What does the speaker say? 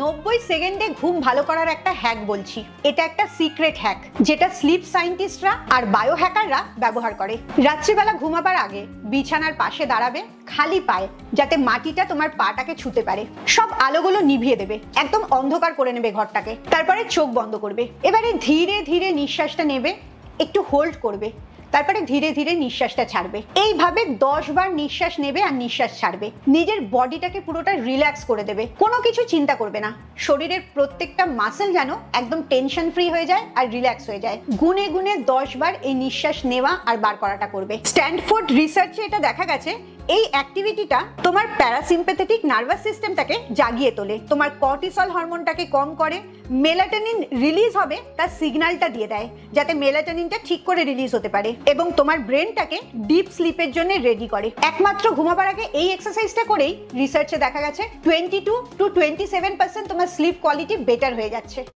90 সেকেন্ডে ঘুম ভালো করার একটা হ্যাক বলছি। এটা একটা সিক্রেট হ্যাক যেটা স্লিপ সায়েন্টিস্টরা আর বায়ো হ্যাকাররা ব্যবহার করে। রাত্রিবেলা ঘুমাবার আগে বিছানার পাশে দাঁড়াবে খালি পায়ে, যাতে মাটিটা তোমার পাটাকে ছুতে পারে। সব আলোগুলো নিভিয়ে দেবে, একদম অন্ধকার করে নেবে ঘরটাকে। তারপরে চোখ বন্ধ করবে। এবারে ধীরে ধীরে নিঃশ্বাসটা নেবে, একটু হোল্ড করবে, তারপরে ধীরে ধীরে নিঃশ্বাসটা ছাড়বে। এইভাবে 10 বার নিঃশ্বাস নেবে আর নিঃশ্বাস ছাড়বে। নিজের বডিটাকে পুরোটা রিল্যাক্স করে দেবে, কোনো কিছু চিন্তা করবে না। শরীরের প্রত্যেকটা মাসেল যেন একদম টেনশন ফ্রি হয়ে যায় আর রিল্যাক্স হয়ে যায়। গুনে গুনে 10 বার এই নিঃশ্বাস নেওয়া আর বার করাটা করবে। স্ট্যানফোর্ড রিসার্চে এটা দেখা গেছে, এই অ্যাক্টিভিটিটা তোমার প্যারাসিম্প্যাথেটিক নার্ভাস সিস্টেমটাকে জাগিয়ে তোলে, তোমার কর্টিসল হরমোনটাকে কম করে, মেলাটোনিন রিলিজ হবে তার সিগন্যালটা দিয়ে দেয়, যাতে মেলাটোনিনটা ঠিক করে রিলিজ হতে পারে, এবং তোমার ব্রেনটাকে ডিপ স্লিপের জন্য রেডি করে। একমাত্র ঘুমাবার আগে এই এক্সারসাইজটা করেই রিসার্চে দেখা গেছে 22 to 27% তোমার স্লিপ কোয়ালিটি বেটার হয়ে যাচ্ছে।